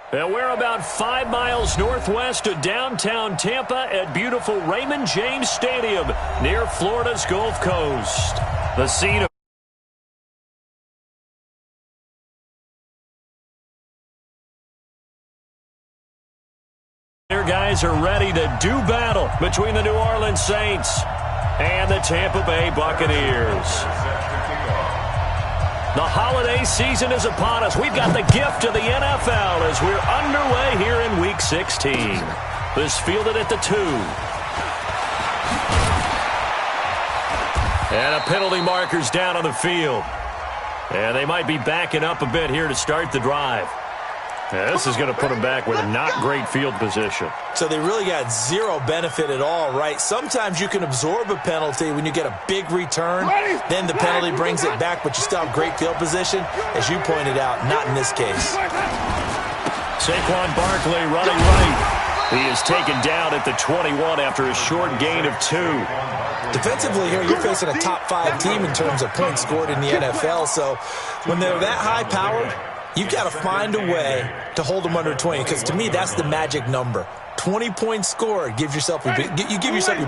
And we're about 5 miles northwest of downtown Tampa at beautiful Raymond James Stadium near Florida's Gulf Coast. The scene of their guys are ready to do battle between the New Orleans Saints and the Tampa Bay Buccaneers. The holiday season is upon us. We've got the gift of the NFL as we're underway here in Week 16. This fielded at the 2. And a penalty marker's down on the field. And they might be backing up a bit here to start the drive. Yeah, this is going to put them back with not great field position. So they really got zero benefit at all, right? Sometimes you can absorb a penalty when you get a big return. Then the penalty brings it back, but you still have great field position. As you pointed out, not in this case. Saquon Barkley running right. He is taken down at the 21 after a short gain of 2. Defensively here, you're facing a top-5 team in terms of points scored in the NFL. So when they're that high-powered, you've got to find a way to hold them under 20, because to me, that's the magic number. 20 points scored, you give yourself your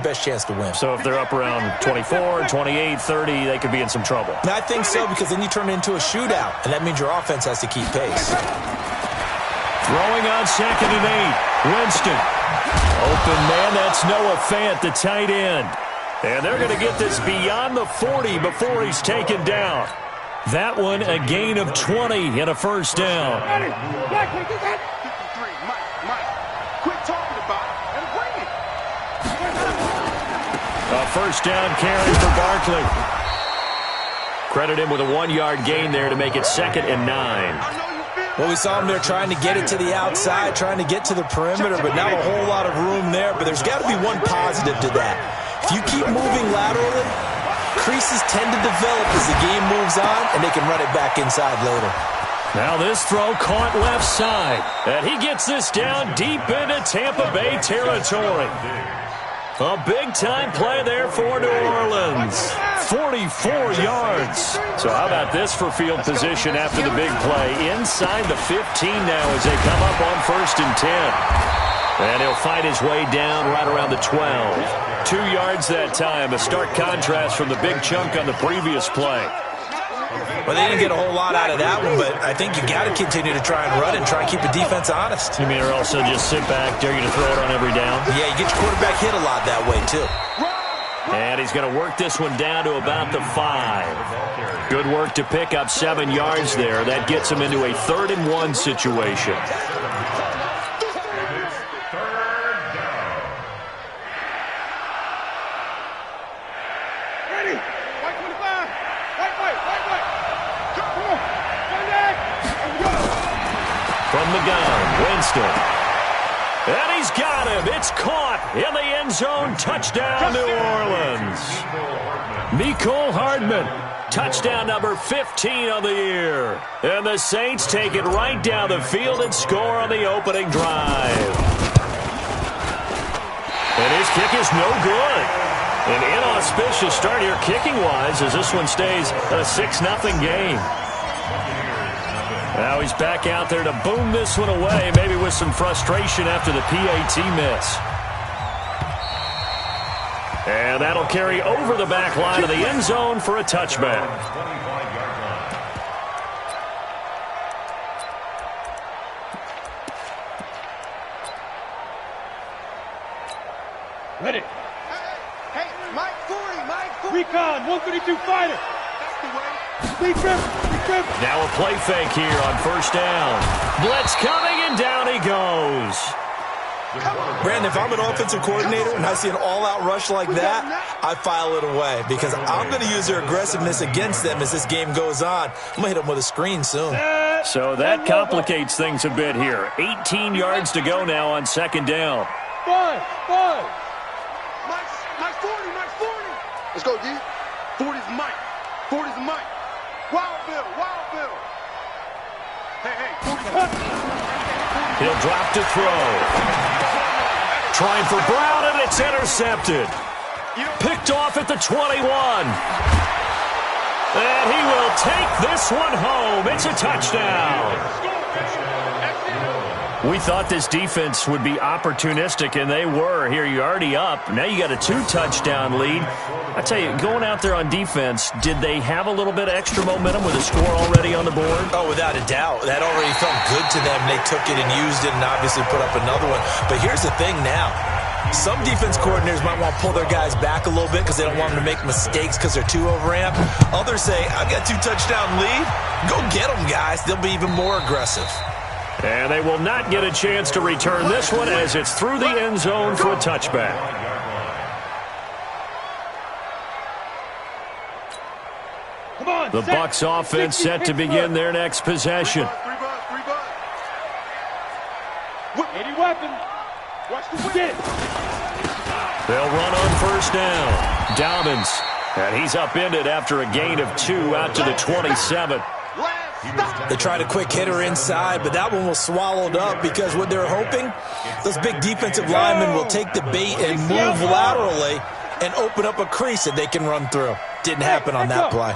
best chance to win. So if they're up around 24, 28, 30, they could be in some trouble. And I think so, because then you turn it into a shootout, and that means your offense has to keep pace. Throwing on 2nd and 8. Winston. Open man, that's Noah Fant, the tight end. And they're going to get this beyond the 40 before he's taken down. That one a gain of 20 and a first down. A first down carry for Barkley. Credit him with a 1-yard gain there to make it 2nd and 9. Well, we saw him there trying to get it to the outside, trying to get to the perimeter, but not a whole lot of room there. But there's got to be one positive to that. If you keep moving laterally, creases tend to develop as the game moves on, and they can run it back inside later. Now this throw caught left side, and he gets this down deep into Tampa Bay territory. A big-time play there for New Orleans. 44 yards. So how about this for field position after the big play? Inside the 15 now as they come up on 1st and 10. And he'll fight his way down right around the 12. 2 yards that time. A stark contrast from the big chunk on the previous play. Well, they didn't get a whole lot out of that one, but I think you got to continue to try and run and try and keep the defense honest. You mean or also just sit back, dare you to throw it on every down? Yeah, you get your quarterback hit a lot that way, too. And he's going to work this one down to about the 5. Good work to pick up 7 yards there. That gets him into a 3rd and 1 situation. From the gun, Winston. And he's got him. It's caught in the end zone. Touchdown, New Orleans. Mecole Hardman. Touchdown number 15 on the year. And the Saints take it right down the field and score on the opening drive. And his kick is no good. An inauspicious start here kicking-wise as this one stays a 6-0 game. Now he's back out there to boom this one away, maybe with some frustration after the PAT miss. And that'll carry over the back line of the end zone for a touchback. Ready. Hey, Mike 40, Mike 40. Recon, 132 fighter. That's the way. Big grip. Now a play fake here on 1st down. Blitz coming, and down he goes. Brandon, if I'm an offensive coordinator and I see an all-out rush like that, I file it away because I'm going to use their aggressiveness against them as this game goes on. I'm going to hit them with a screen soon. So that complicates things a bit here. 18 yards to go now on 2nd down. Five. Mike 40. Let's go, D. 40's Mike. 40's Mike. Wild Bill. Hey. 40's He'll drop to throw. Trying for Brown, and it's intercepted. Picked off at the 21. And he will take this one home. It's a touchdown. We thought this defense would be opportunistic, and they were. Here, you're already up. Now you got a 2-touchdown lead. I tell you, going out there on defense, did they have a little bit of extra momentum with a score already on the board? Oh, without a doubt. That already felt good to them. They took it and used it and obviously put up another one. But here's the thing now. Some defense coordinators might want to pull their guys back a little bit because they don't want them to make mistakes because they're too overamped. Others say, I've got 2-touchdown lead. Go get them, guys. They'll be even more aggressive. And they will not get a chance to return this one as it's through the end zone for a touchback. The Bucs offense set to begin their next possession. Any weapon. Watch the wind. They'll run on first down. Dobbins. And he's upended after a gain of 2 out to the 27. They tried a quick hitter inside, but that one was swallowed up because what they're hoping, those big defensive linemen will take the bait and move laterally and open up a crease that they can run through. Didn't happen on that play.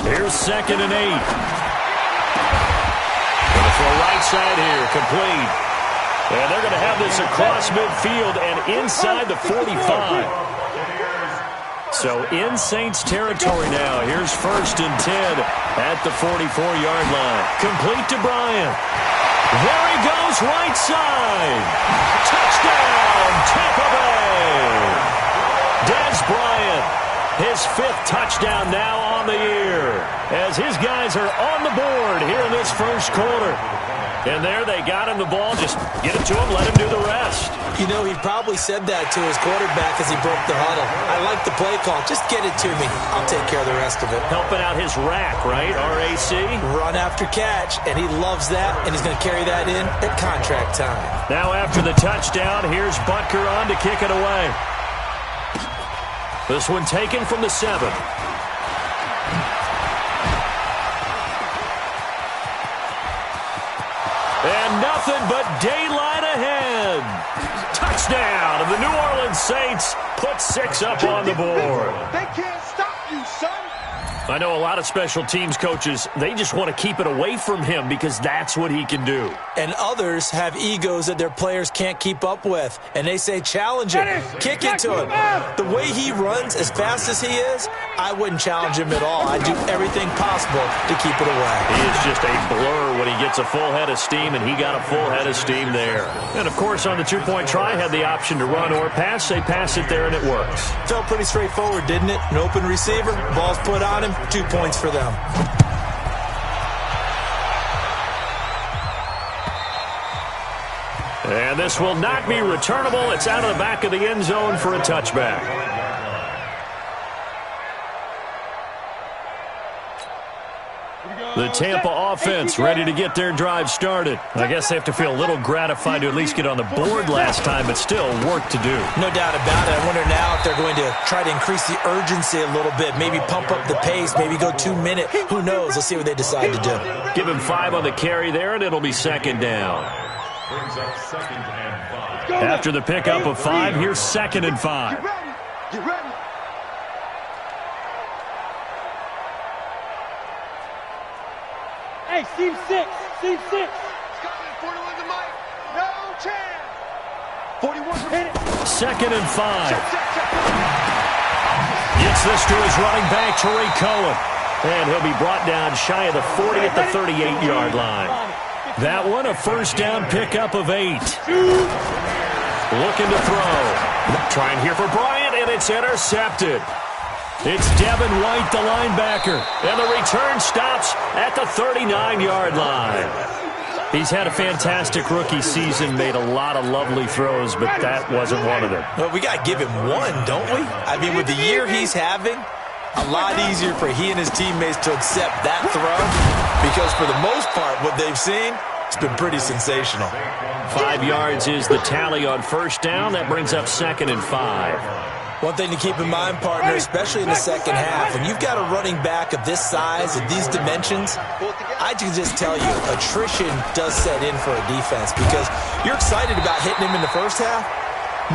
Here's 2nd and 8. Gonna throw right side here, complete. And they're going to have this across midfield and inside the 45. So in Saints territory now. Here's 1st and 10 at the 44-yard line. Complete to Bryant. There he goes, right side. Touchdown, Tampa Bay. Dez Bryant, his 5th touchdown now on the year, as his guys are on the board here in this first quarter. And there they got him the ball. Just get it to him, let him do the rest. You know, he probably said that to his quarterback as he broke the huddle. I like the play call. Just get it to me. I'll take care of the rest of it. Helping out his rack, right? RAC? Run after catch, and he loves that, and he's going to carry that in at contract time. Now after the touchdown, here's Butker on to kick it away. This one taken from the 7. And nothing but daylight ahead. Touchdown, and the New Orleans Saints put 6 up on the board. They can't stop you, son. I know a lot of special teams coaches, they just want to keep it away from him because that's what he can do. And others have egos that their players can't keep up with. And they say, challenge him, kick it to him. The way he runs as fast as he is, I wouldn't challenge him at all. I'd do everything possible to keep it away. He is just a blur when he gets a full head of steam, and he got a full head of steam there. And, of course, on the 2-point try, had the option to run or pass. They pass it there, and it works. Felt pretty straightforward, didn't it? An open receiver, ball's put on him, 2 points for them. And this will not be returnable. It's out of the back of the end zone for a touchback. The Tampa offense ready to get their drive started. I guess they have to feel a little gratified to at least get on the board last time, but still work to do. No doubt about it. I wonder now if they're going to try to increase the urgency a little bit, maybe pump up the pace, maybe go 2 minutes. Who knows? Let's see what they decide to do. Give him 5 on the carry there, and it'll be 2nd down. After the pickup of 5, here's 2nd and 5. Get ready. Hey, seam 6. 41 to Mike. No chance. 41. Hit it. 2nd and 5. Gets this to his running back, Tariq Cohen. And he'll be brought down shy of the 40 at the 38-yard line. That one, a first down pickup of 8. Looking to throw. Trying here for Bryant, and it's intercepted. It's Devin White, the linebacker. And the return stops at the 39-yard line. He's had a fantastic rookie season, made a lot of lovely throws, but that wasn't one of them. Well, we got to give him one, don't we? I mean, with the year he's having, a lot easier for he and his teammates to accept that throw because for the most part, what they've seen, it's been pretty sensational. 5 yards is the tally on first down. That brings up 2nd and 5. One thing to keep in mind, partner, especially in the second half, when you've got a running back of this size, of these dimensions, I can just tell you, attrition does set in for a defense because you're excited about hitting him in the first half.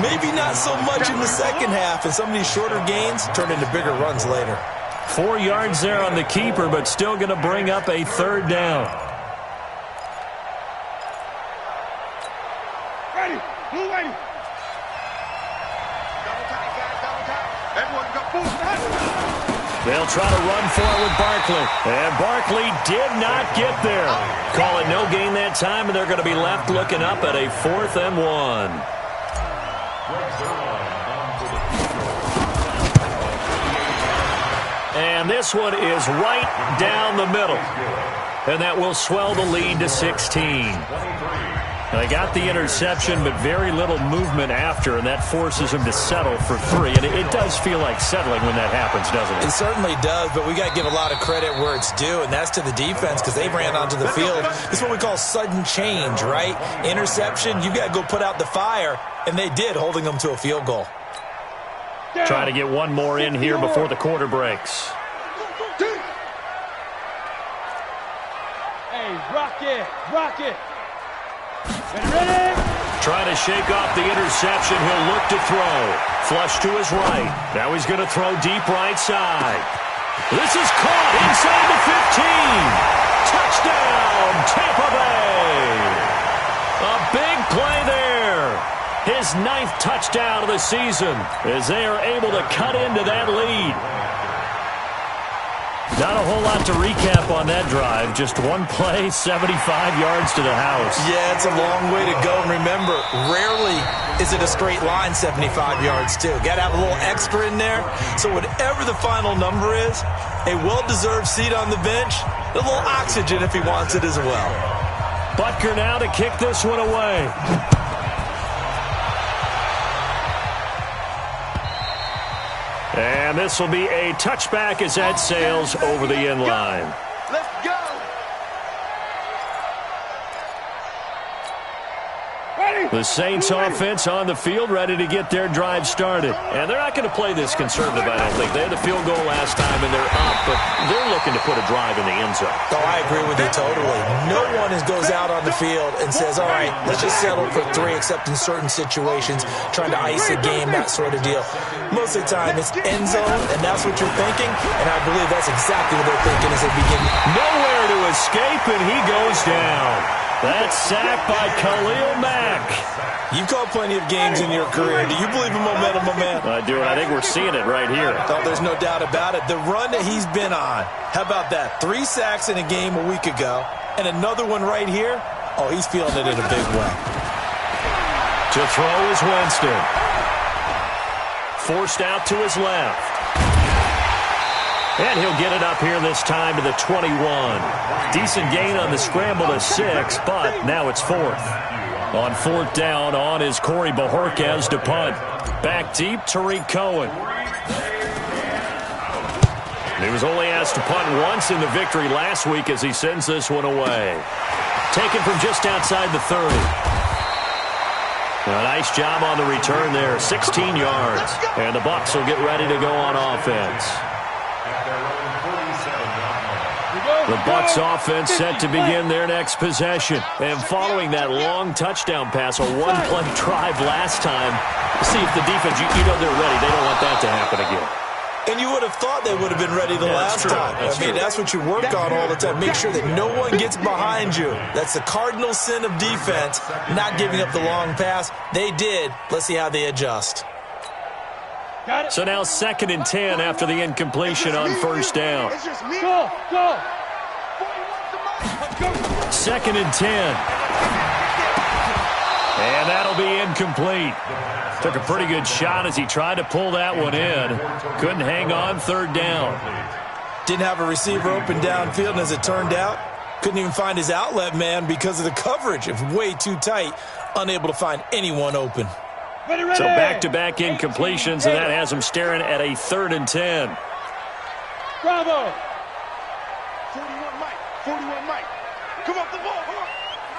Maybe not so much in the second half, and some of these shorter gains turn into bigger runs later. 4 yards there on the keeper, but still going to bring up a 3rd down. Blue lady. Double tight, guys, double tight. Everyone got full. They'll try to run for it with Barkley. And Barkley did not get there. Call it no gain that time, and they're going to be left looking up at a 4th and 1. And this one is right down the middle. And that will swell the lead to 16. They got the interception, but very little movement after, and that forces him to settle for 3. And it does feel like settling when that happens, doesn't it? It certainly does, but we got to give a lot of credit where it's due, and that's to the defense because they ran onto the field. This is what we call sudden change, right? Interception, you got to go put out the fire, and they did, holding them to a field goal. Trying to get one more in here before the quarter breaks. Hey, rock it, rock it. Get ready. Trying to shake off the interception. He'll look to throw. Flush to his right. Now he's going to throw deep right side. This is caught inside the 15. Touchdown, Tampa Bay. A big play there. His 9th touchdown of the season as they are able to cut into that lead. Not a whole lot to recap on that drive. Just one play, 75 yards to the house. Yeah, it's a long way to go. And remember, rarely is it a straight line 75 yards, too. Got to have a little extra in there. So whatever the final number is, a well-deserved seat on the bench, a little oxygen if he wants it as well. Butker now to kick this one away. And this will be a touchback as that sails over the end line. Let's go. The Saints offense on the field, ready to get their drive started. And they're not going to play this conservative, I don't think. They had the field goal last time, and they're up, but they're looking to put a drive in the end zone. Oh, I agree with you totally. No one goes out on the field and says, all right, let's just settle for 3, except in certain situations, trying to ice a game, that sort of deal. Most of the time, it's end zone, and that's what you're thinking, and I believe that's exactly what they're thinking as they begin. Nowhere to escape, and he goes down. That's sacked by Khalil Mack. You've called plenty of games in your career. Do you believe in momentum, my man? I do, and I think we're seeing it right here. Oh, there's no doubt about it. The run that he's been on, how about that? 3 sacks in a game a week ago, and another one right here. Oh, he's feeling it in a big way. To throw is Winston. Forced out to his left. And he'll get it up here this time to the 21. Decent gain on the scramble to 6, but now it's 4th. On 4th down, on is Corey Bojorquez to punt. Back deep, Tariq Cohen. He was only asked to punt once in the victory last week as he sends this one away. Taken from just outside the 30. A nice job on the return there, 16 yards. And the Bucs will get ready to go on offense. The Bucs offense set to begin their next possession. And following that long touchdown pass, a one-play drive last time, see if the defense, you know they're ready. They don't want that to happen again. And you would have thought they would have been ready the last time. That's what you work on all the time. Make sure that no one gets behind you. That's the cardinal sin of defense, not giving up the long pass. They did. Let's see how they adjust. So now 2nd and 10 after the incompletion on 1st down. Go, go. 2nd and 10. And that'll be incomplete. Took a pretty good shot as he tried to pull that one in. Couldn't hang on 3rd down. Didn't have a receiver open downfield, and as it turned out, couldn't even find his outlet man because of the coverage. It was way too tight, unable to find anyone open. So back-to-back incompletions, and that has him staring at a 3rd and 10. Bravo. 41 Mike. 41 Mike. Come off the ball.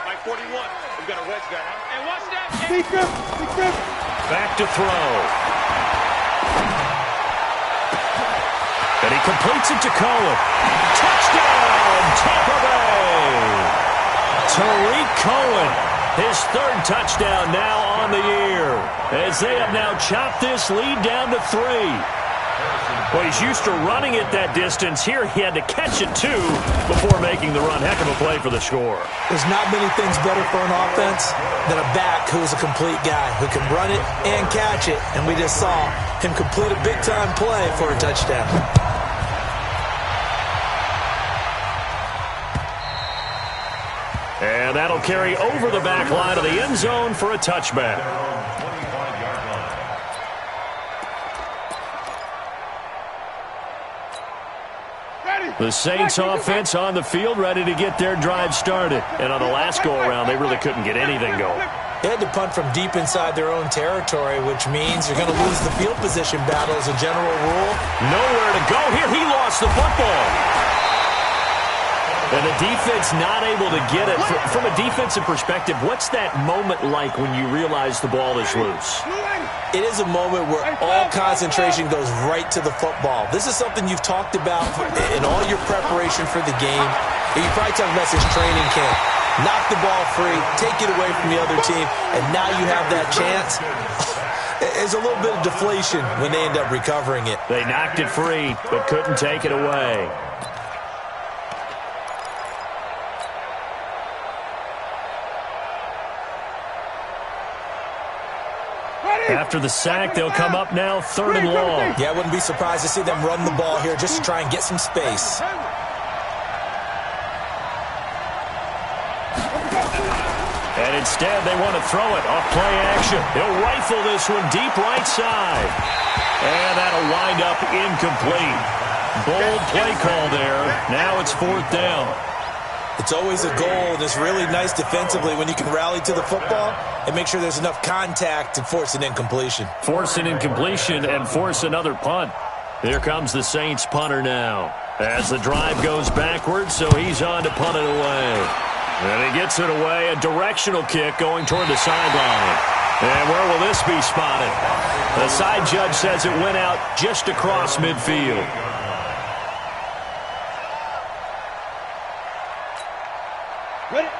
Mike 41. We've got a wedge guy. And watch that. Big grip. Big grip. Back to throw. And he completes it to Cohen. Touchdown, Tampa Bay. Tariq Cohen, his 3rd touchdown now on the year, as they have now chopped this lead down to 3. Well, he's used to running it that distance. Here he had to catch it, too, before making the run. Heck of a play for the score. There's not many things better for an offense than a back who's a complete guy, who can run it and catch it. And we just saw him complete a big-time play for a touchdown. And that'll carry over the back line of the end zone for a touchback. The Saints offense on the field, ready to get their drive started. And on the last go-around, they really couldn't get anything going. They had to punt from deep inside their own territory, which means you're going to lose the field position battle as a general rule. Nowhere to go here. He lost the football. And the defense not able to get it. From a defensive perspective, what's that moment like when you realize the ball is loose? It is a moment where all concentration goes right to the football. This is something you've talked about in all your preparation for the game. You probably talked about since training camp. Knock the ball free, take it away from the other team, and now you have that chance. There's a little bit of deflation when they end up recovering it. They knocked it free, but couldn't take it away. After the sack, they'll come up now 3rd and long. Yeah, I wouldn't be surprised to see them run the ball here just to try and get some space. And instead, they want to throw it off play action. They'll rifle this one deep right side. And that'll wind up incomplete. Bold play call there. Now it's 4th down. It's always a goal, and it's really nice defensively when you can rally to the football and make sure there's enough contact to force an incompletion. Force an incompletion and force another punt. Here comes the Saints punter now. As the drive goes backwards, so he's on to punt it away. And he gets it away, a directional kick going toward the sideline. And where will this be spotted? The side judge says it went out just across midfield.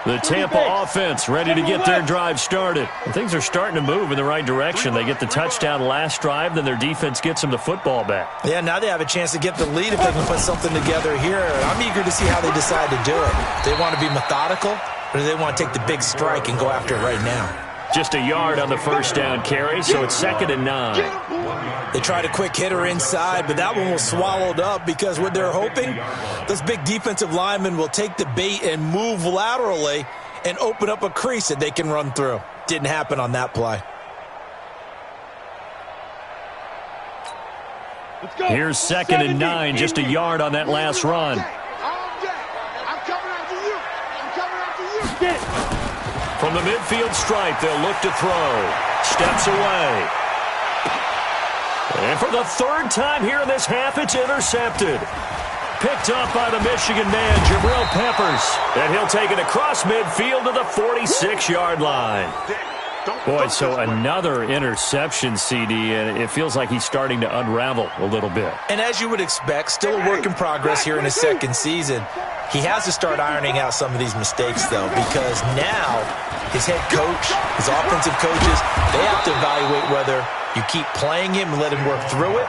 The Tampa offense ready to get their drive started. And things are starting to move in the right direction. They get the touchdown last drive, then their defense gets them the football back. Yeah, now they have a chance to get the lead if they can put something together here. I'm eager to see how they decide to do it. Do they want to be methodical, or do they want to take the big strike and go after it right now? Just a yard on the first down carry, so it's 2nd and 9. They tried a quick hitter inside, but that one was swallowed up because what they're hoping, those big defensive linemen will take the bait and move laterally and open up a crease that they can run through. Didn't happen on that play. Here's 2nd and 9, just a yard on that last run. I'm coming after you. I'm coming after you. From the midfield stripe, they'll look to throw. Steps away. And for the 3rd time here in this half, it's intercepted. Picked up by the Michigan man, Jabril Peppers. And he'll take it across midfield to the 46-yard line. Boy, so another interception, CD, and it feels like he's starting to unravel a little bit. And as you would expect, still a work in progress here in his 2nd season. He has to start ironing out some of these mistakes, though, because now his head coach, his offensive coaches, they have to evaluate whether you keep playing him and let him work through it,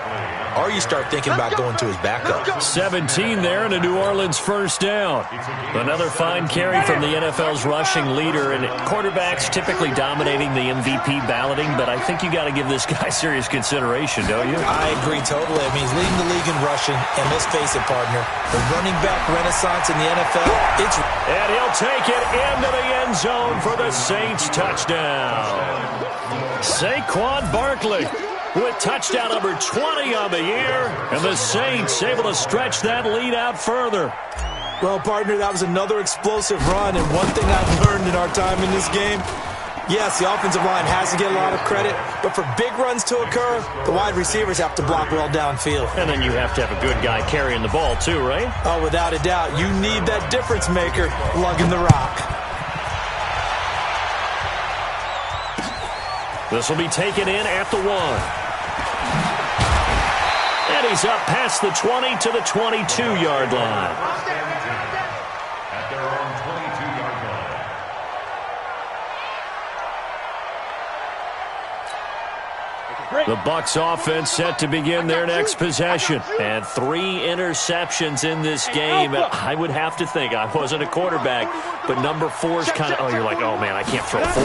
or you start thinking about going to his backup. 17 there and a New Orleans 1st down. Another fine carry from the NFL's rushing leader, and quarterbacks typically dominating the MVP balloting, but I think you got to give this guy serious consideration, don't you? I agree totally. I mean, he's leading the league in rushing, and let's face it, partner, the running back renaissance in the NFL, it's... And he'll take it into the end zone for the Saints touchdown. Saquon Barkley with touchdown number 20 on the year, and the Saints able to stretch that lead out further. Well, partner, that was another explosive run, and one thing I've learned in our time in this game, yes, the offensive line has to get a lot of credit, but for big runs to occur, the wide receivers have to block well downfield. And then you have to have a good guy carrying the ball too, right? Oh, without a doubt. You need that difference maker lugging the rock. This will be taken in at the 1. And he's up past the 20 to the 22-yard line. At their own 22-yard line. The Bucs offense set to begin their next possession. And 3 interceptions in this game. I would have to think, I wasn't a quarterback, but number 4 is kind of, oh, you're like, oh, man, I can't throw 4.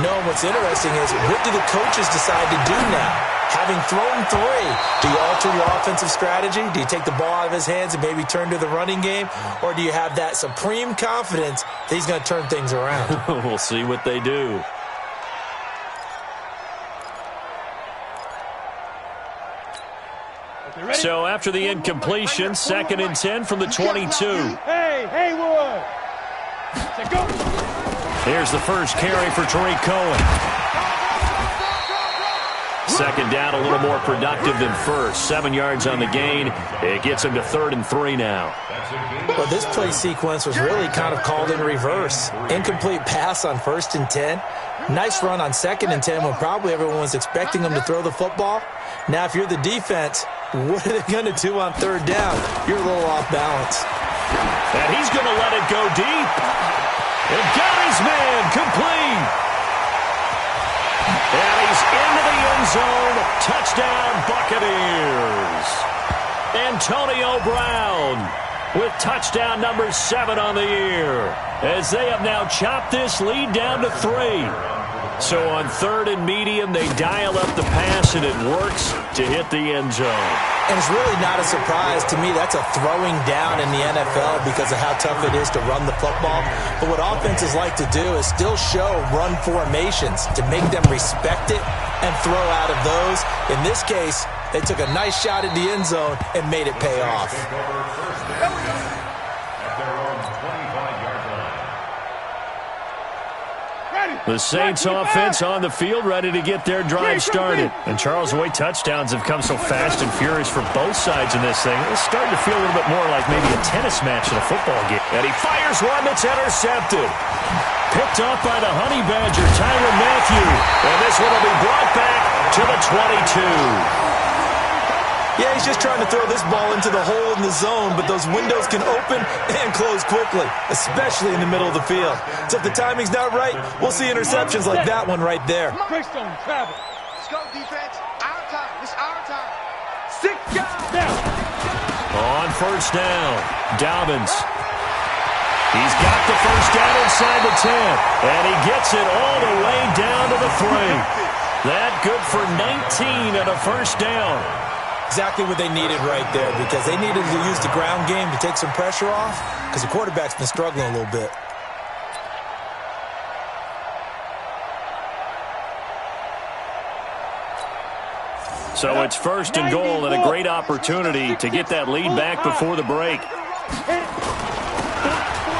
No, what's interesting is, what do the coaches decide to do now? Having thrown 3, do you alter your offensive strategy? Do you take the ball out of his hands and maybe turn to the running game? Or do you have that supreme confidence that he's going to turn things around? We'll see what they do. So after the incompletion, 2nd and 10 from the 22. Hey, Haywood! Go. Here's the first carry for Tariq Cohen. 2nd down, a little more productive than first. 7 yards on the gain. It gets him to 3rd and 3 now. Well, this play sequence was really kind of called in reverse. Incomplete pass on 1st and 10. Nice run on 2nd and 10 when probably everyone was expecting him to throw the football. Now, if you're the defense, what are they going to do on 3rd down? You're a little off balance. And he's going to let it go deep. And got his man complete. And he's into the end zone. Touchdown, Buccaneers. Antonio Brown with touchdown number 7 on the year, as they have now chopped this lead down to 3. So on 3rd and medium, they dial up the pass, and it works to hit the end zone. And it's really not a surprise to me. That's a throwing down in the NFL because of how tough it is to run the football. But what offenses like to do is still show run formations to make them respect it and throw out of those. In this case, they took a nice shot at the end zone and made it pay off. The Saints offense on the field, ready to get their drive started. And Charles, the way touchdowns have come so fast and furious for both sides in this thing, it's starting to feel a little bit more like maybe a tennis match in a football game. And he fires one that's intercepted. Picked up by the Honey Badger, Tyrann Mathieu. And this one will be brought back to the 22. Yeah, he's just trying to throw this ball into the hole in the zone, but those windows can open and close quickly, especially in the middle of the field. So if the timing's not right, we'll see interceptions like that one right there. Let's go, defense. Our time. It's our time. 6 guys down. On 1st down, Dobbins. He's got the 1st down inside the 10, and he gets it all the way down to the 3. That good for 19 and a 1st down. Exactly what they needed right there, because they needed to use the ground game to take some pressure off, because the quarterback's been struggling a little bit. So it's 1st and goal, and a great opportunity to get that lead back before the break.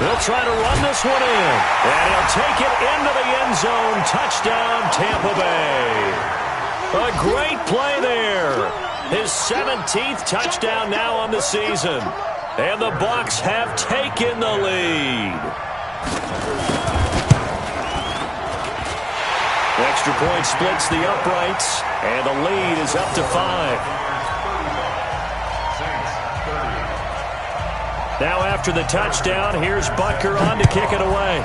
They'll try to run this one in, and he'll take it into the end zone. Touchdown, Tampa Bay. A great play there. His 17th touchdown now on the season. And the Bucs have taken the lead. Extra point splits the uprights, and the lead is up to 5. Now after the touchdown, here's Butker on to kick it away.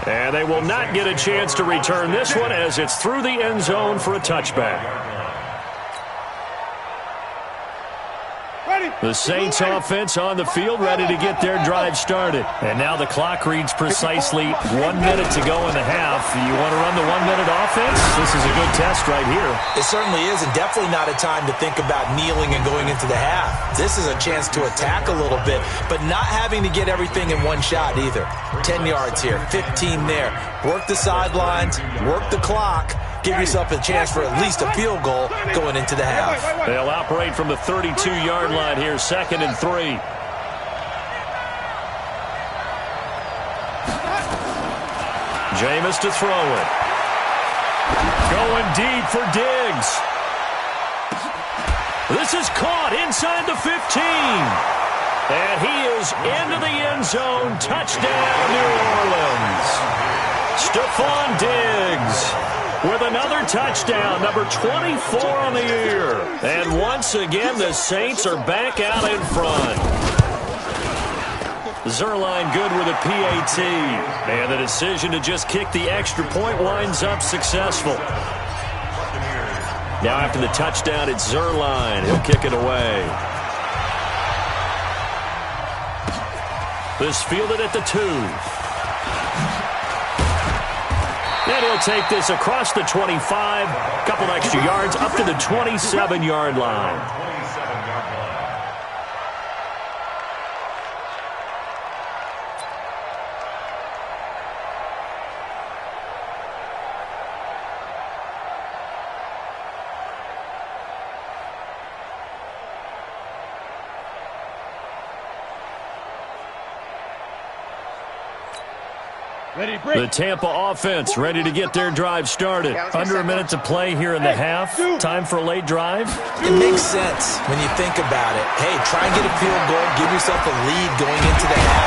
And they will not get a chance to return this one as it's through the end zone for a touchback. The Saints offense on the field, ready to get their drive started. And now the clock reads precisely 1 minute to go in the half. You want to run the 1 minute offense? This is a good test right here. It certainly is, and definitely not a time to think about kneeling and going into the half. This is a chance to attack a little bit, but not having to get everything in one shot either. 10 yards here, 15 there. Work the sidelines, work the clock. Give yourself a chance for at least a field goal going into the half. They'll operate from the 32-yard line here, 2nd and 3. Jameis to throw it. Going deep for Diggs. This is caught inside the 15. And he is into the end zone. Touchdown, New Orleans. Stephon Diggs with another touchdown, number 24 on the year. And once again, the Saints are back out in front. Zerline good with a PAT. And the decision to just kick the extra point winds up successful. Now after the touchdown, it's Zerline. He'll kick it away. This fielded at the 2. And he'll take this across the 25. Couple extra yards up to the 27-yard line. The Tampa offense ready to get their drive started. Under a minute to play here in the half. Time for a late drive. It makes sense when you think about it. Hey, try and get a field goal. Give yourself a lead going into the half.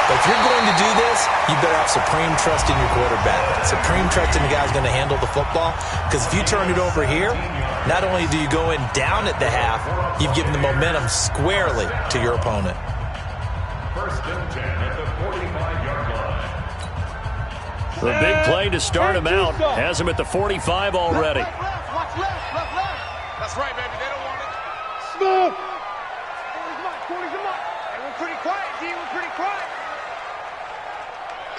But if you're going to do this, you better have supreme trust in your quarterback. Supreme trust in the guy's going to handle the football. Because if you turn it over here, not only do you go in down at the half, you've given the momentum squarely to your opponent. First and 10 at the 45-yard line. The big play to start him out has him at the 45 already. Left. That's right, baby. They don't want it. Smooth. Hey, we're pretty quiet, D. We're pretty quiet.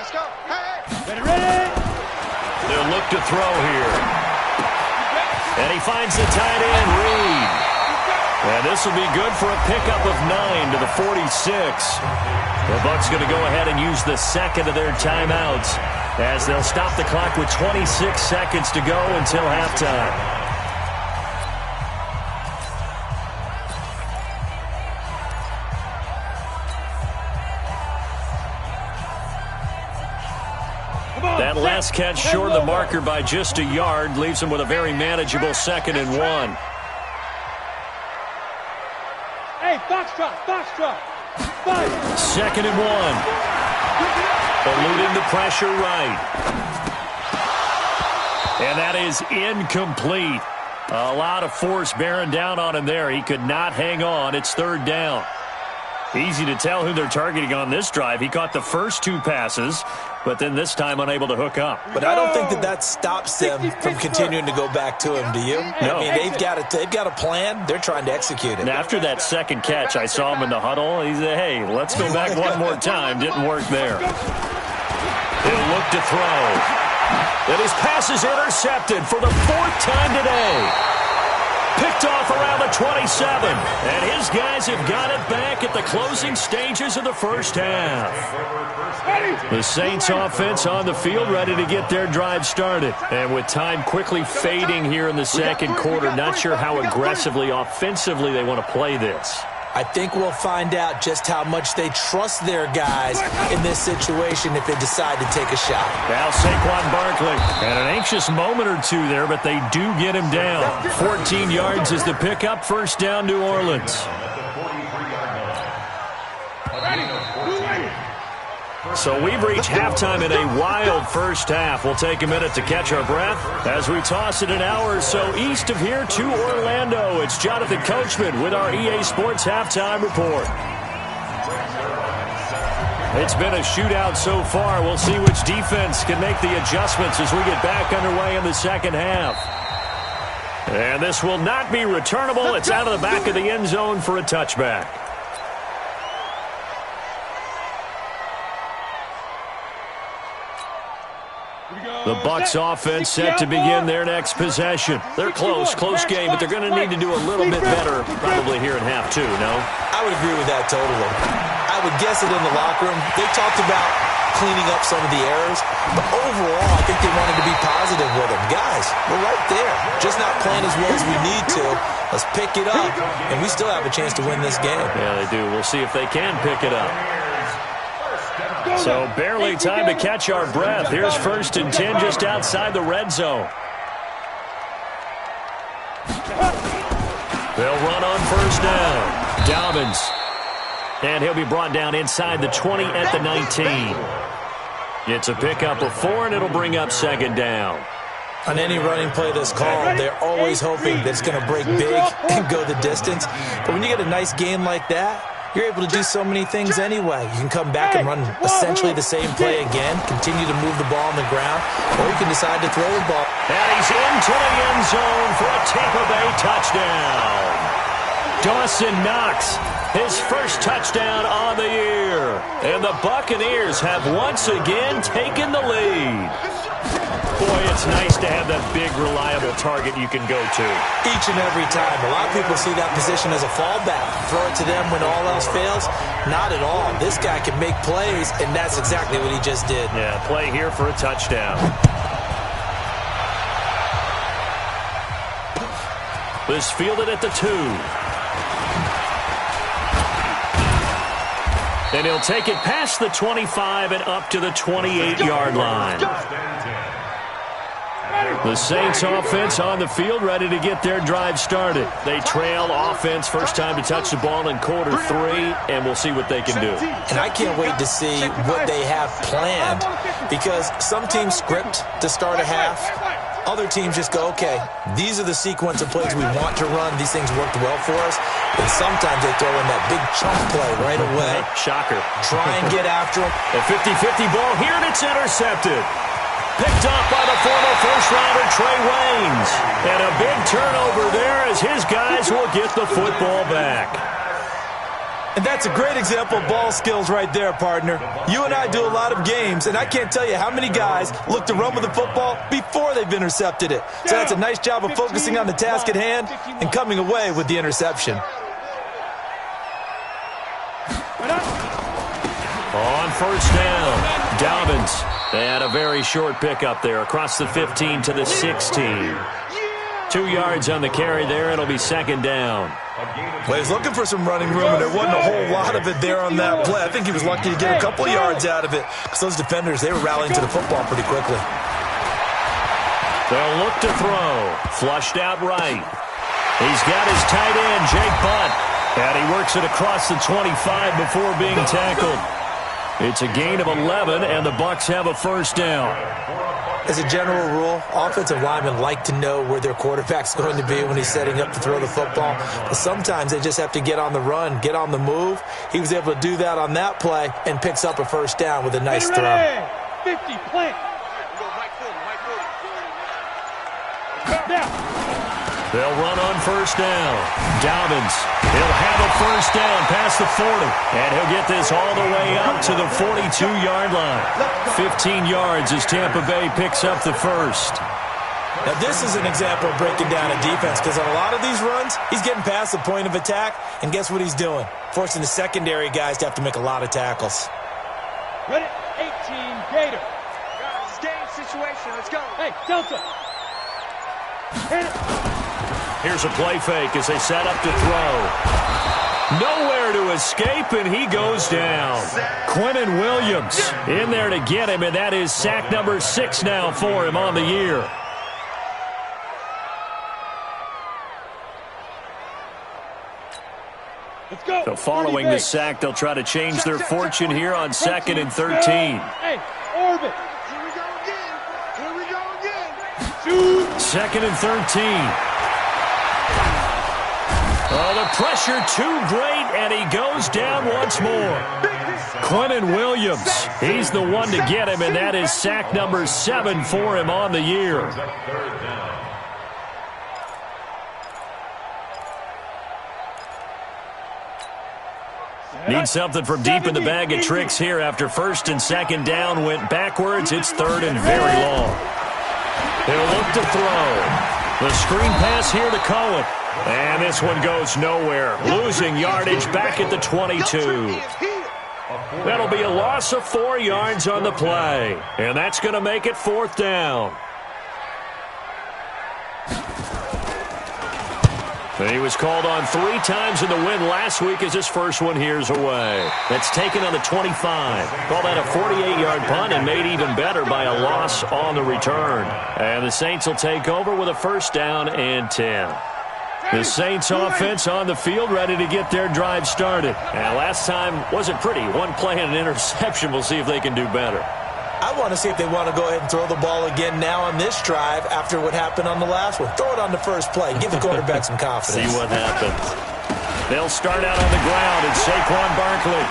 Let's go. Hey. Ready. They'll look to throw here. And he finds the tight end, Reed. And this will be good for a pickup of 9 to the 46. The Bucs going to go ahead and use the second of their timeouts as they'll stop the clock with 26 seconds to go until halftime. That last catch short of the marker by just a yard leaves him with a very manageable 2nd and 1. Hey, foxtrot. 2nd and 1. Eluding the pressure right. And that is incomplete. A lot of force bearing down on him there. He could not hang on. It's 3rd down. Easy to tell who they're targeting on this drive. He caught the first 2 passes, but then this time unable to hook up. But I don't think that stops them from continuing to go back to him, do you? No. I mean, they've got a plan. They're trying to execute it. And after that second catch, I saw him in the huddle. He said, hey, let's go back one more time. Didn't work there. He'll look to throw. And his pass is intercepted for the 4th time today. Picked off around the 27. And his guys have got it back at the closing stages of the first half. The Saints offense on the field ready to get their drive started. And with time quickly fading here in the second quarter, not sure how aggressively, offensively they want to play this. I think we'll find out just how much they trust their guys in this situation if they decide to take a shot. Now Saquon Barkley. And an anxious moment or two there, but they do get him down. 14 yards is the pickup. 1st down, New Orleans. So we've reached halftime in a wild first half. We'll take a minute to catch our breath as we toss it an hour or so east of here to Orlando. It's Jonathan Coachman with our EA Sports Halftime Report. It's been a shootout so far. We'll see which defense can make the adjustments as we get back underway in the second half. And this will not be returnable. It's out of the back of the end zone for a touchback. The Bucs offense set to begin their next possession. They're close game, but they're going to need to do a little bit better probably here in half 2, no? I would agree with that totally. I would guess it in the locker room. They talked about cleaning up some of the errors, but overall I think they wanted to be positive with them. Guys, we're right there. Just not playing as well as we need to. Let's pick it up, and we still have a chance to win this game. Yeah, they do. We'll see if they can pick it up. So barely time to catch our breath. Here's 1st and 10 just outside the red zone. They'll run on 1st down. Dobbins. And he'll be brought down inside the 20 at the 19. It's a pickup of 4, and it'll bring up 2nd down. On any running play that's called, they're always hoping that it's going to break big and go the distance. But when you get a nice game like that, you're able to do so many things anyway. You can come back and run essentially the same play again, continue to move the ball on the ground, or you can decide to throw the ball. And he's into the end zone for a Tampa Bay touchdown. Dawson Knox, his first touchdown on the year. And the Buccaneers have once again taken the lead. Boy, it's nice to have that big, reliable target you can go to. Each and every time. A lot of people see that position as a fallback. Throw it to them when all else fails. Not at all. This guy can make plays, and that's exactly what he just did. Yeah, play here for a touchdown. This fielded at the 2. And he'll take it past the 25 and up to the 28-yard line. The Saints offense on the field, ready to get their drive started. They trail offense, first time to touch the ball in quarter 3, and we'll see what they can do. And I can't wait to see what they have planned, because some teams script to start a half. Other teams just go, okay, these are the sequence of plays we want to run. These things worked well for us. And sometimes they throw in that big chunk play right away. Shocker. Try and get after them. A 50-50 ball here, and it's intercepted. Picked off by the former first-rounder Trey Waynes. And a big turnover there as his guys will get the football back. And that's a great example of ball skills right there, partner. You and I do a lot of games, and I can't tell you how many guys look to run with the football before they've intercepted it. So that's a nice job of focusing on the task at hand and coming away with the interception. On first down, Dobbins. They had a very short pickup there across the 15 to the 16. 2 yards on the carry there. It'll be second down. Well, he's looking for some running room, and there wasn't a whole lot of it there on that play. I think he was lucky to get a couple yards out of it, because those defenders, they were rallying to the football pretty quickly. They'll look to throw. Flushed out right. He's got his tight end, Jake Butt. And he works it across the 25 before being tackled. It's a gain of 11, and the Bucs have a first down. As a general rule, offensive linemen like to know where their quarterback's going to be when he's setting up to throw the football. But sometimes they just have to get on the run, get on the move. He was able to do that on that play and picks up a first down with a nice throw. 50, plant. They'll run on first down. Dobbins, he'll have a first down past the 40. And he'll get this all the way up to the 42-yard line. 15 yards as Tampa Bay picks up the first. Now, this is an example of breaking down a defense, because on a lot of these runs, he's getting past the point of attack, and guess what he's doing? Forcing the secondary guys to have to make a lot of tackles. Ready? 18, Gator. Guys, game situation. Let's go. Hey, Delta. Hit it. Here's a play fake as they set up to throw. Nowhere to escape, and he goes down. Quinnen Williams in there to get him, and that is sack number 6 now for him on the year. Let's go. So following the sack, they'll try to change their fortune here on 2nd and 13. Hey, orbit. Here we go again. Here we go again. Shoot. 2nd and 13. Oh, the pressure too great, and he goes down once more. Quinnen Williams, he's the one to get him, and that is sack number 7 for him on the year. Need something from deep in the bag of tricks here after 1st and 2nd down went backwards. It's 3rd and very long. They'll look to throw. The screen pass here to Cohen. And this one goes nowhere. Losing yardage back at the 22. That'll be a loss of 4 yards on the play. And that's going to make it 4th down. He was called on 3 times in the win last week as his first one here's away. That's taken on the 25. Called that a 48-yard punt and made even better by a loss on the return. And the Saints will take over with a first down and 10. The Saints offense on the field ready to get their drive started. And last time wasn't pretty. 1 play and an interception. We'll see if they can do better. I want to see if they want to go ahead and throw the ball again now on this drive after what happened on the last one. Throw it on the first play. Give the quarterback some confidence. See what happens. They'll start out on the ground, and Saquon Barkley.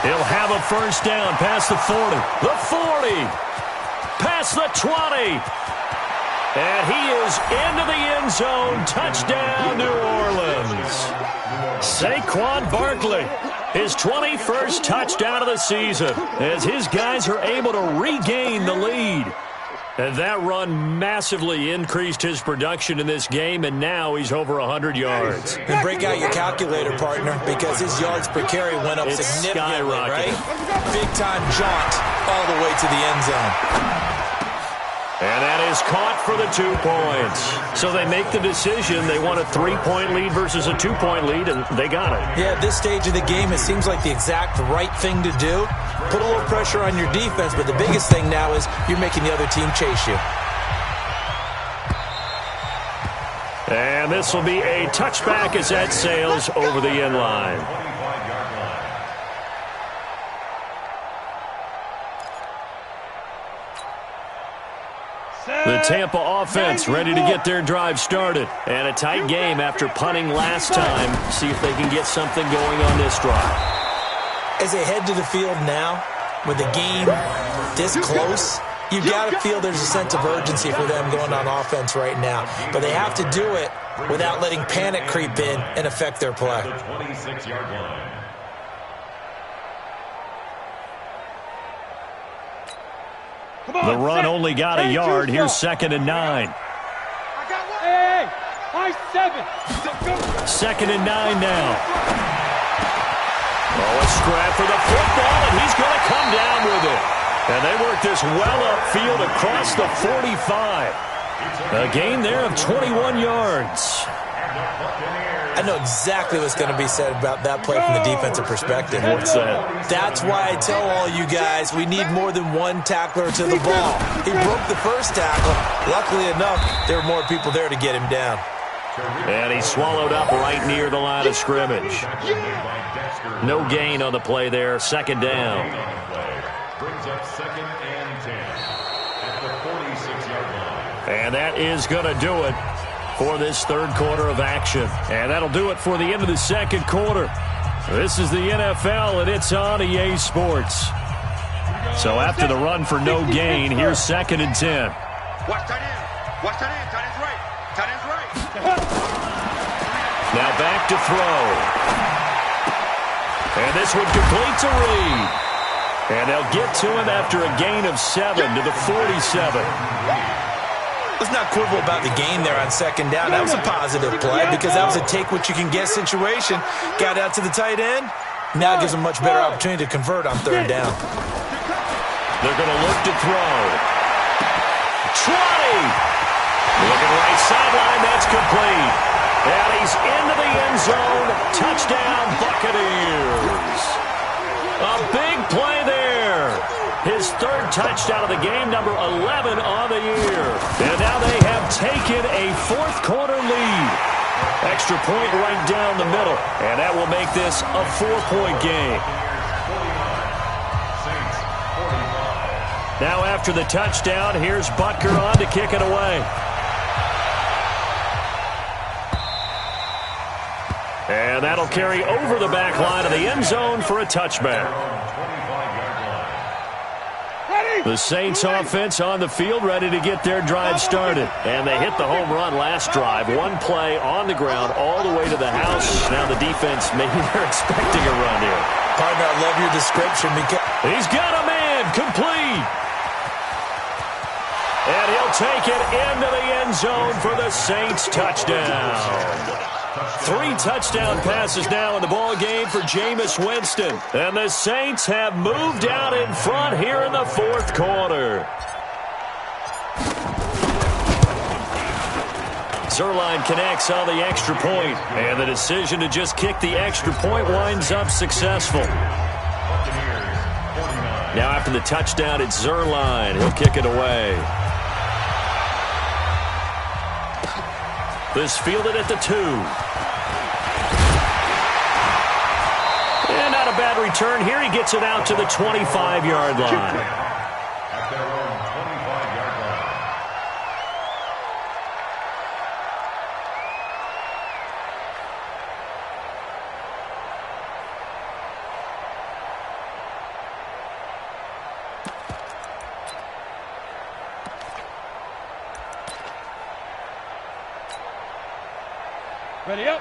He'll have a first down past the 40. The 40. Past the 20. And he is into the end zone. Touchdown, New Orleans. Saquon Barkley, his 21st touchdown of the season, as his guys are able to regain the lead. And that run massively increased his production in this game, and now he's over 100 yards. And break out your calculator, partner, because his yards per carry went up significantly, right? Big-time jaunt all the way to the end zone. And that is caught for the 2 points. So they make the decision. They want a 3-point lead versus a 2-point lead, and they got it. Yeah, at this stage of the game, it seems like the exact right thing to do. Put a little pressure on your defense, but the biggest thing now is you're making the other team chase you. And this will be a touchback as that sails over the end line. The Tampa offense ready to get their drive started. And a tight game after punting last time. See if they can get something going on this drive. As they head to the field now, with the game this close, you've got to feel there's a sense of urgency for them going on offense right now. But they have to do it without letting panic creep in and affect their play. The 26-yard line. The run only got a yard. Here's 2nd and 9. Hey, high 7. 2nd and 9 now. Oh, a scrap for the football, and he's going to come down with it. And they work this well upfield across the 45. A gain there of 21 yards. I know exactly what's going to be said about that play from the defensive perspective. What's that? That's why I tell all you guys we need more than one tackler to the ball. He broke the first tackle. Luckily enough, there were more people there to get him down. And he swallowed up right near the line of scrimmage. No gain on the play there. 2nd down. Brings up 2nd and 10 at the 46-yard line. And that is going to do it for this third quarter of action. And that'll do it for the end of the second quarter. This is the NFL, and it's on EA Sports. So after the run for no gain, here's 2nd and 10. Watch tight end. Watch tight end. Tight end's right. Tight end's right. Now back to throw. And this one complete to Reed. And they'll get to him after a gain of 7 to the 47. Let's not quibble about the gain there on 2nd down. That was a positive play because that was a take-what-you-can-get situation. Got out to the tight end. Now it gives them a much better opportunity to convert on 3rd down. They're going to look to throw. 20. Looking right sideline. That's complete. And he's into the end zone. Touchdown, Buccaneers. A big play there. His 3rd touchdown of the game, number 11 on the year. And now they have taken a 4th quarter lead. Extra point right down the middle. And that will make this a 4-point game. Now after the touchdown, here's Butker on to kick it away. And that'll carry over the back line of the end zone for a touchback. The Saints offense on the field ready to get their drive started. And they hit the home run last drive. One play on the ground all the way to the house. Now the defense, maybe they're expecting a run here. Partner, I love your description because he's got a man complete. And he'll take it into the end zone for the Saints touchdown. 3 touchdown passes now in the ball game for Jameis Winston. And the Saints have moved out in front here in the 4th quarter. Zerline connects on the extra point. And the decision to just kick the extra point winds up successful. Now after the touchdown, it's Zerline. He'll kick it away. This fielded at the 2. And not a bad return here. He gets it out to the 25-yard line. At their own 25-yard line.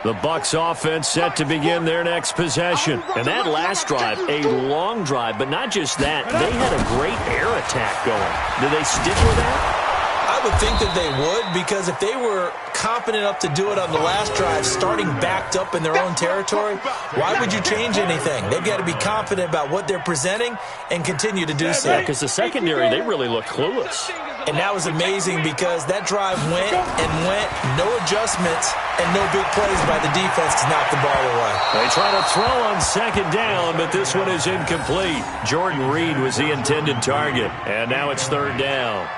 The Bucs offense set to begin their next possession. And that last drive, a long drive, but not just that. They had a great air attack going. Do they stick with that? I would think that they would, because if they were confident enough to do it on the last drive, starting backed up in their own territory, why would you change anything? They've got to be confident about what they're presenting and continue to do so. Yeah, because the secondary, they really look clueless. And that was amazing because that drive went and went, no adjustments, and no big plays by the defense to knock the ball away. They try to throw on second down, but this one is incomplete. Jordan Reed was the intended target, and now it's third down.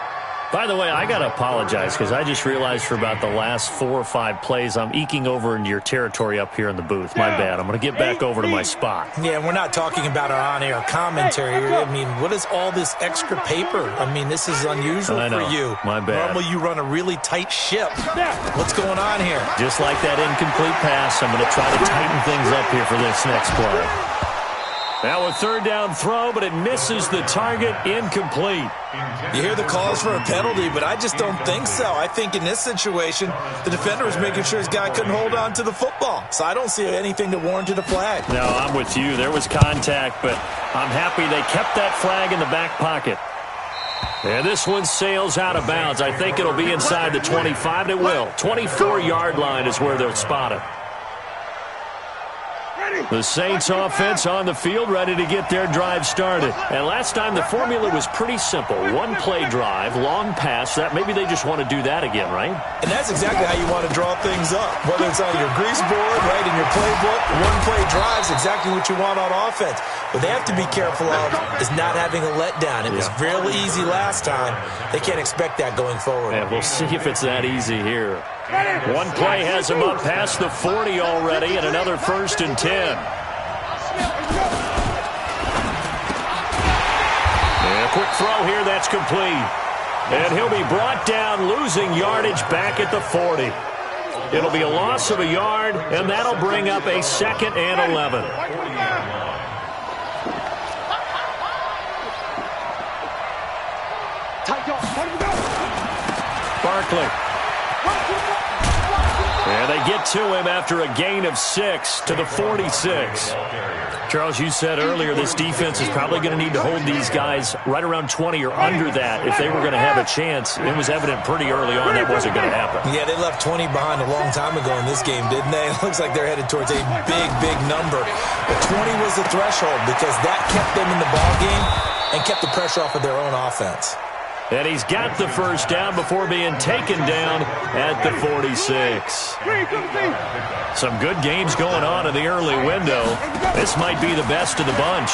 By the way, I got to apologize because I just realized for about the last 4 or 5 plays, I'm eking over into your territory up here in the booth. My bad. I'm going to get back over to my spot. Yeah, we're not talking about our on-air commentary. I mean, what is all this extra paper? I mean, this is unusual for you. My bad. Normally you run a really tight ship. What's going on here? Just like that incomplete pass, I'm going to try to tighten things up here for this next play. Now a third down throw, but it misses the target, incomplete. You hear the calls for a penalty, but I just don't think so. I think in this situation, the defender was making sure his guy couldn't hold on to the football. So I don't see anything that warranted a flag. No, I'm with you. There was contact, but I'm happy they kept that flag in the back pocket. And this one sails out of bounds. I think it'll be inside the 25. It will. 24-yard line is where they'll spot it. The Saints offense on the field, ready to get their drive started. And last time the formula was pretty simple. One play drive, long pass. That maybe they just want to do that again, right? And that's exactly how you want to draw things up. Whether it's on your grease board, right, in your playbook, one play drive is exactly what you want on offense. What they have to be careful of is not having a letdown. It was real easy last time. They can't expect that going forward. Yeah, we'll see if it's that easy here. One play has him up past the 40 already, and another 1st and 10. And a quick throw here, that's complete. And he'll be brought down, losing yardage back at the 40. It'll be a loss of a yard, and that'll bring up a 2nd and 11. Barkley. And they get to him after a gain of 6 to the 46. Charles, you said earlier this defense is probably going to need to hold these guys right around 20 or under that if they were going to have a chance. It was evident pretty early on that wasn't going to happen. Yeah, they left 20 behind a long time ago in this game, didn't they? It looks like they're headed towards a big, big number. But 20 was the threshold because that kept them in the ball game and kept the pressure off of their own offense. And he's got the first down before being taken down at the 46. Some good games going on in the early window. This might be the best of the bunch.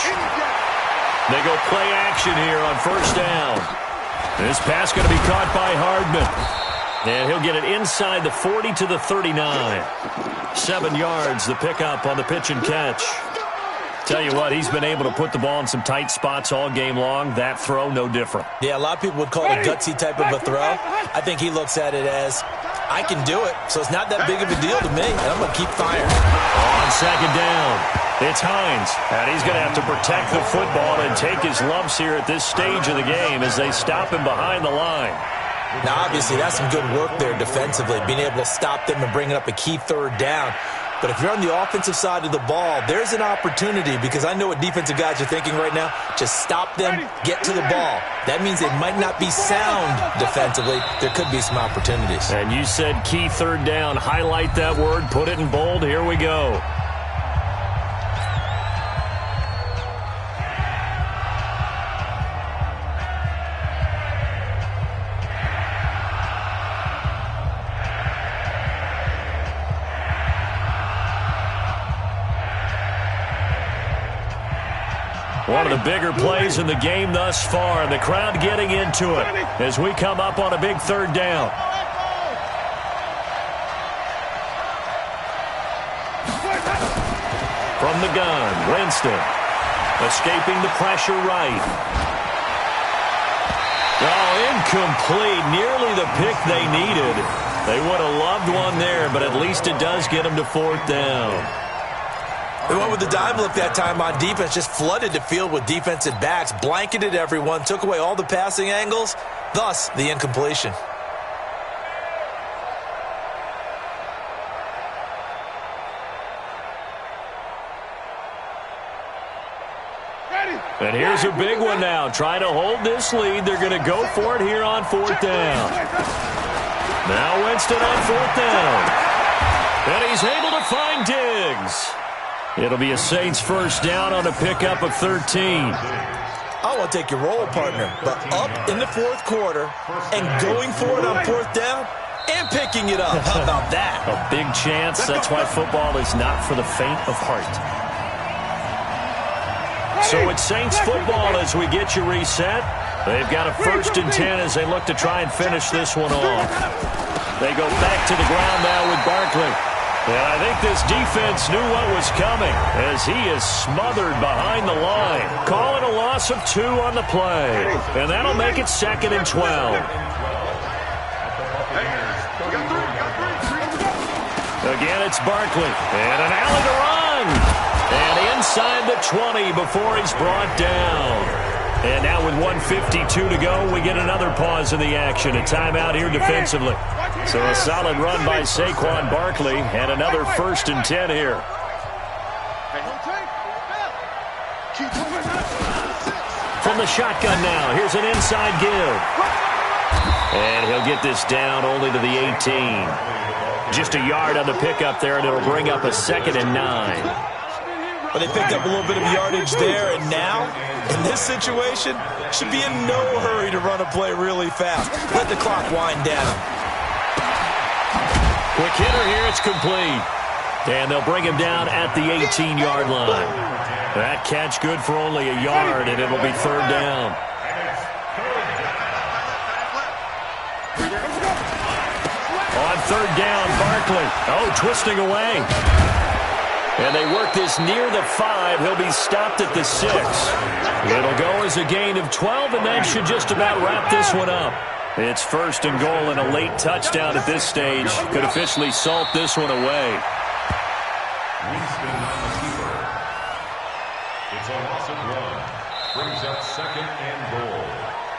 They go play action here on first down. This pass going to be caught by Hardman. And he'll get it inside the 40 to the 39. 7 yards, the pickup on the pitch and catch. Tell you what, he's been able to put the ball in some tight spots all game long. That throw, no different. Yeah, a lot of people would call it a gutsy type of a throw. I think he looks at it as, I can do it, so it's not that big of a deal to me, and I'm going to keep firing. On second down, it's Hines, and he's going to have to protect the football and take his lumps here at this stage of the game as they stop him behind the line. Now, obviously, that's some good work there defensively, being able to stop them and bringing up a key third down. But if you're on the offensive side of the ball, there's an opportunity because I know what defensive guys are thinking right now. Just stop them, get to the ball. That means they might not be sound defensively. There could be some opportunities. And you said key third down. Highlight that word. Put it in bold. Here we go. One of the bigger plays in the game thus far. The crowd getting into it as we come up on a big third down. From the gun, Winston. Escaping the pressure right. Oh, incomplete. Nearly the pick they needed. They would have loved one there, but at least it does get them to 4th down. They went with the dime look that time on defense, just flooded the field with defensive backs, blanketed everyone, took away all the passing angles, thus the incompletion. And here's a big one now. Trying to hold this lead. They're going to go for it here on fourth down. Now Winston on fourth down. And he's able to find Diggs. It'll be a Saints first down on a pickup of 13. I want to take your role, partner, but up in the fourth quarter and going for it on fourth down and picking it up. How about that? A big chance. That's why football is not for the faint of heart. So it's Saints football as we get you reset. They've got a 1st and 10 as they look to try and finish this one off. They go back to the ground now with Barkley. And I think this defense knew what was coming as he is smothered behind the line. Calling a loss of 2 on the play. And that'll make it 2nd and 12. Again, it's Barkley. And an alley to run. And inside the 20 before he's brought down. And now with 1:52 to go, we get another pause in the action. A timeout here defensively. So a solid run by Saquon Barkley and another 1st and 10 here. From the shotgun now, here's an inside give. And he'll get this down only to the 18. Just a yard on the pickup there, and it'll bring up a 2nd and 9. But they picked up a little bit of yardage there, and now, in this situation, should be in no hurry to run a play really fast. Let the clock wind down. Quick hitter here, it's complete. And they'll bring him down at the 18-yard line. That catch good for only a yard, and it'll be 3rd down. On 3rd down, Barkley. Oh, twisting away. And they work this near the 5. He'll be stopped at the 6. It'll go as a gain of 12, and that should just about wrap this one up. It's 1st and goal, and a late touchdown at this stage could officially salt this one away. Winston on the keeper. It's a loss of 1. Brings up 2nd and goal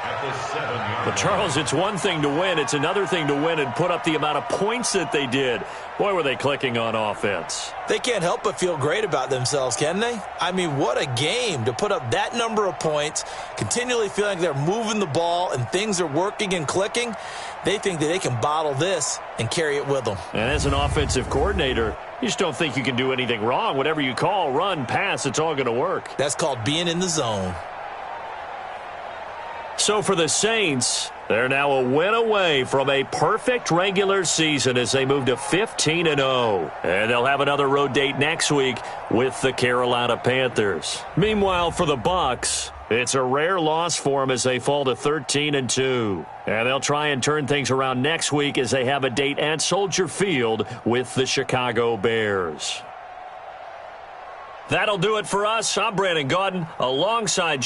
at the 7-yard. But, Charles, it's one thing to win. It's another thing to win and put up the amount of points that they did. Boy, were they clicking on offense. They can't help but feel great about themselves, can they? I mean, what a game to put up that number of points, continually feeling like they're moving the ball and things are working and clicking. They think that they can bottle this and carry it with them. And as an offensive coordinator, you just don't think you can do anything wrong. Whatever you call, run, pass, it's all going to work. That's called being in the zone. So for the Saints, they're now a win away from a perfect regular season as they move to 15-0. And they'll have another road date next week with the Carolina Panthers. Meanwhile, for the Bucs, it's a rare loss for them as they fall to 13-2. And they'll try and turn things around next week as they have a date at Soldier Field with the Chicago Bears. That'll do it for us. I'm Brandon Gaudin alongside